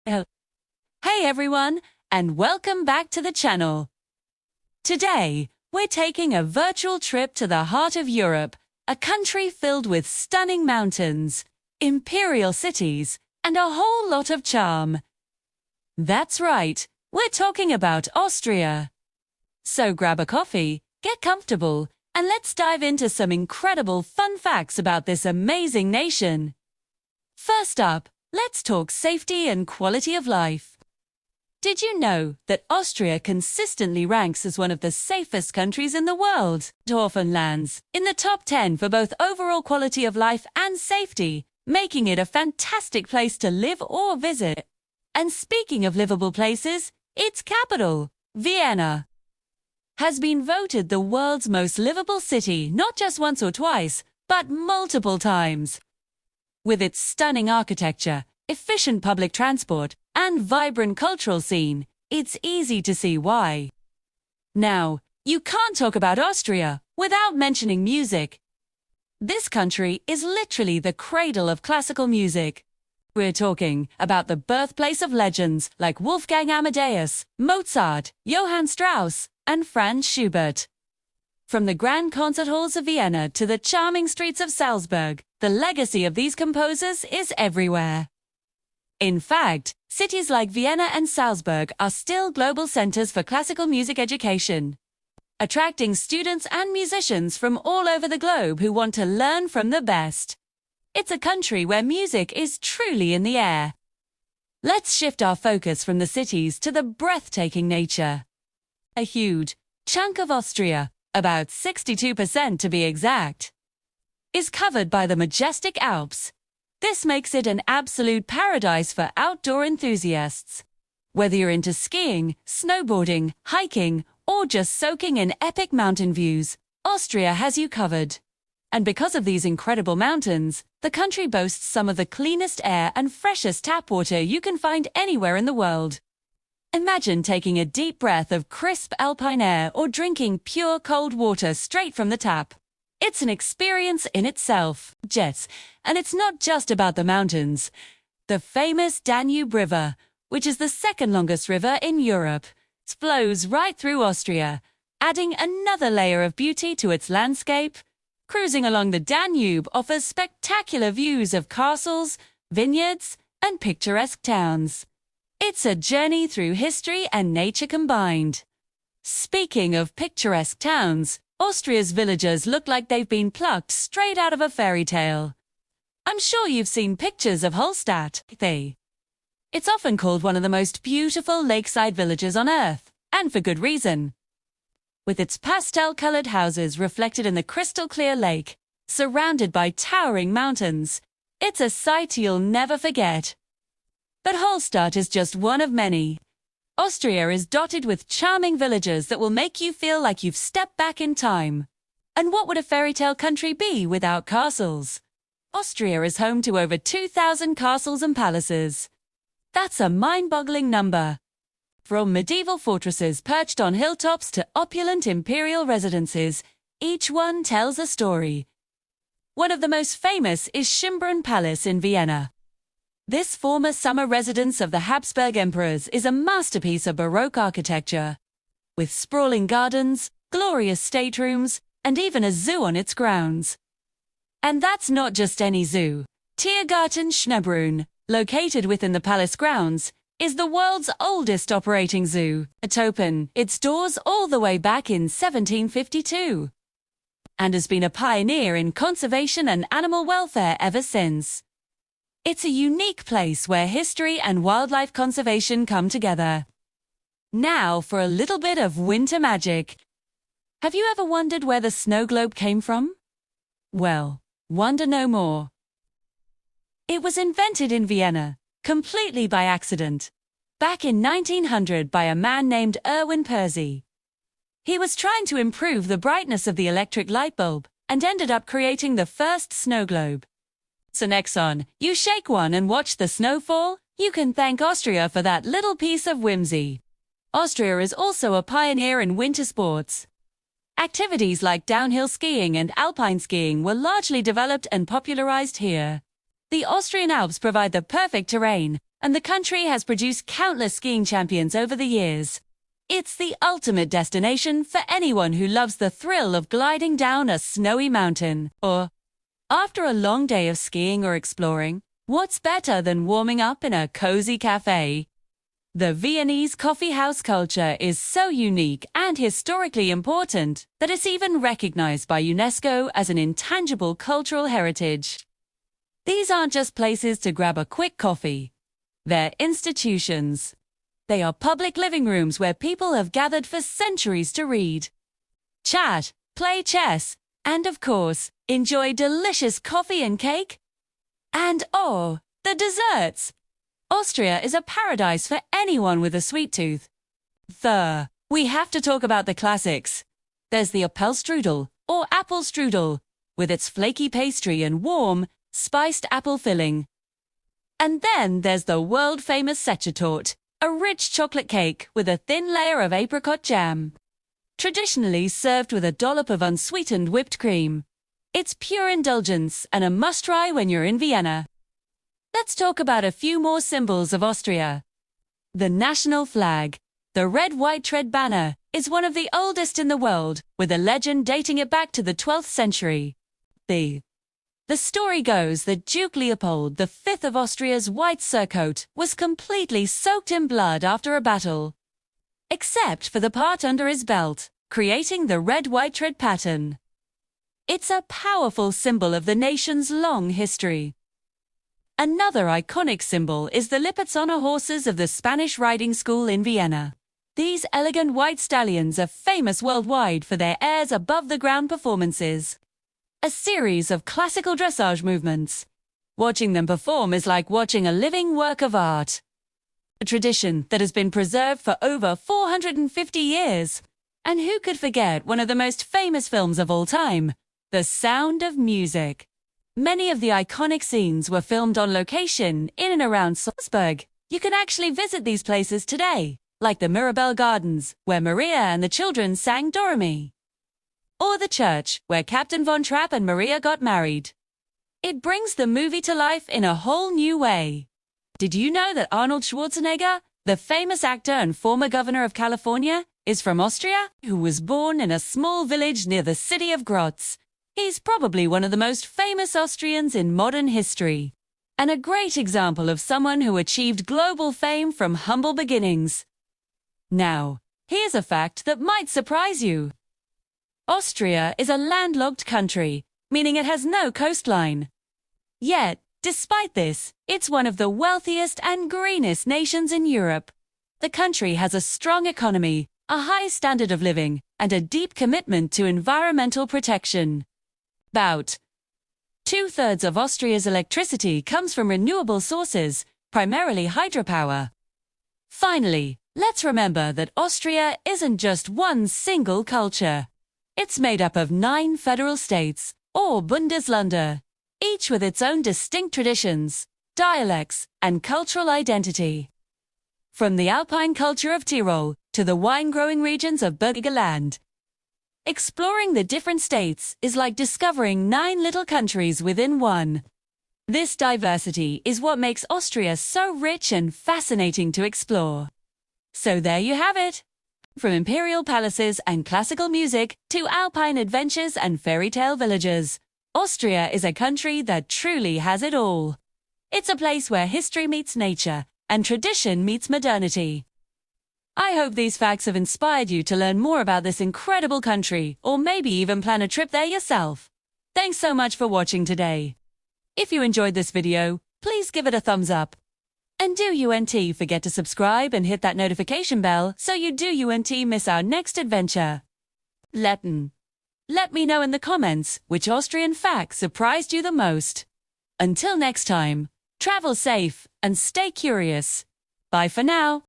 Hey everyone, and welcome back to the channel. Today, we're taking a virtual trip to the heart of Europe, a country filled with stunning mountains, imperial cities, and a whole lot of charm. That's right, we're talking about Austria. So grab a coffee, get comfortable, and let's dive into some incredible fun facts about this amazing nation. First up, let's talk safety and quality of life. Did you know that Austria consistently ranks as one of the safest countries in the world? It often lands in the top 10 for both overall quality of life and safety, making it a fantastic place to live or visit. And speaking of livable places, its capital, Vienna, has been voted the world's most livable city not just once or twice, but multiple times. With its stunning architecture, efficient public transport, and vibrant cultural scene, it's easy to see why. Now, you can't talk about Austria without mentioning music. This country is literally the cradle of classical music. We're talking about the birthplace of legends like Wolfgang Amadeus, Mozart, Johann Strauss, and Franz Schubert. From the grand concert halls of Vienna to the charming streets of Salzburg, the legacy of these composers is everywhere. In fact, cities like Vienna and Salzburg are still global centers for classical music education, attracting students and musicians from all over the globe who want to learn from the best. It's a country where music is truly in the air. Let's shift our focus from the cities to the breathtaking nature. A huge chunk of Austria, about 62% to be exact, is covered by the majestic Alps. This makes it an absolute paradise for outdoor enthusiasts. Whether you're into skiing, snowboarding, hiking, or just soaking in epic mountain views, Austria has you covered. And because of these incredible mountains, the country boasts some of the cleanest air and freshest tap water you can find anywhere in the world. Imagine taking a deep breath of crisp alpine air or drinking pure cold water straight from the tap. It's an experience in itself. Jets. And it's not just about the mountains. The famous Danube River, which is the second longest river in Europe, flows right through Austria, adding another layer of beauty to its landscape. Cruising along the Danube offers spectacular views of castles, vineyards, and picturesque towns. It's a journey through history and nature combined. Speaking of picturesque towns, Austria's villagers look like they've been plucked straight out of a fairy tale. I'm sure you've seen pictures of Hallstatt. It's often called one of the most beautiful lakeside villages on Earth, and for good reason. With its pastel-colored houses reflected in the crystal-clear lake, surrounded by towering mountains, it's a sight you'll never forget. But Hallstatt is just one of many. Austria is dotted with charming villages that will make you feel like you've stepped back in time. And what would a fairy tale country be without castles? Austria is home to over 2,000 castles and palaces. That's a mind-boggling number. From medieval fortresses perched on hilltops to opulent imperial residences, each one tells a story. One of the most famous is Schönbrunn Palace in Vienna. This former summer residence of the Habsburg emperors is a masterpiece of Baroque architecture, with sprawling gardens, glorious staterooms, and even a zoo on its grounds. And that's not just any zoo. Tiergarten Schönbrunn, located within the palace grounds, is the world's oldest operating zoo. It opened its doors all the way back in 1752, and has been a pioneer in conservation and animal welfare ever since. It's a unique place where history and wildlife conservation come together. Now for a little bit of winter magic. Have you ever wondered where the snow globe came from? Well, wonder no more. It was invented in Vienna, completely by accident, back in 1900 by a man named Erwin Percy. He was trying to improve the brightness of the electric light bulb and ended up creating the first snow globe. So next on, you shake one and watch the snow fall, you can thank Austria for that little piece of whimsy. Austria is also a pioneer in winter sports. Activities like downhill skiing and alpine skiing were largely developed and popularized here. The Austrian Alps provide the perfect terrain, and the country has produced countless skiing champions over the years. It's the ultimate destination for anyone who loves the thrill of gliding down a snowy mountain. Or, after a long day of skiing or exploring, what's better than warming up in a cozy cafe? The Viennese coffee house culture is so unique and historically important that it's even recognized by UNESCO as an intangible cultural heritage. These aren't just places to grab a quick coffee. They're institutions. They are public living rooms where people have gathered for centuries to read, chat, play chess, and of course, enjoy delicious coffee and cake. And oh, the desserts! Austria is a paradise for anyone with a sweet tooth. We have to talk about the classics. There's the Apfelstrudel, or apple strudel, with its flaky pastry and warm, spiced apple filling. And then there's the world-famous Sechertorte, a rich chocolate cake with a thin layer of apricot jam. Traditionally served with a dollop of unsweetened whipped cream. It's pure indulgence and a must-try when you're in Vienna. Let's talk about a few more symbols of Austria. The national flag, the red-white tread banner, is one of the oldest in the world, with a legend dating it back to the 12th century. The story goes that Duke Leopold V of Austria's white surcoat was completely soaked in blood after a battle, except for the part under his belt, creating the red-white tread pattern. It's a powerful symbol of the nation's long history. Another iconic symbol is the lippets on horses of the Spanish riding school in Vienna. These elegant white stallions are famous worldwide for their airs above-the-ground performances. A series of classical dressage movements. Watching them perform is like watching a living work of art. A tradition that has been preserved for over 450 years. And who could forget one of the most famous films of all time, The Sound of Music? Many of the iconic scenes were filmed on location in and around Salzburg. You can actually visit these places today, like the Mirabell Gardens, where Maria and the children sang Doremi, or the church, where Captain Von Trapp and Maria got married. It brings the movie to life in a whole new way. Did you know that Arnold Schwarzenegger, the famous actor and former governor of California, is from Austria, who was born in a small village near the city of Graz? He's probably one of the most famous Austrians in modern history, and a great example of someone who achieved global fame from humble beginnings. Now, here's a fact that might surprise you. Austria is a landlocked country, meaning it has no coastline. Yet, despite this, it's one of the wealthiest and greenest nations in Europe. The country has a strong economy, a high standard of living, and a deep commitment to environmental protection. About 2/3 of Austria's electricity comes from renewable sources, primarily hydropower. Finally, let's remember that Austria isn't just one single culture. It's made up of 9 federal states, or Bundesländer, each with its own distinct traditions, dialects, and cultural identity. From the alpine culture of Tyrol to the wine-growing regions of Burgenland, exploring the different states is like discovering 9 little countries within one. This diversity is what makes Austria so rich and fascinating to explore. So there you have it. From imperial palaces and classical music to alpine adventures and fairy tale villages, Austria is a country that truly has it all. It's a place where history meets nature and tradition meets modernity. I hope these facts have inspired you to learn more about this incredible country, or maybe even plan a trip there yourself. Thanks so much for watching today. If you enjoyed this video, please give it a thumbs up. And do forget to subscribe and hit that notification bell so you do miss our next adventure. Let me know in the comments which Austrian fact surprised you the most. Until next time, travel safe and stay curious. Bye for now.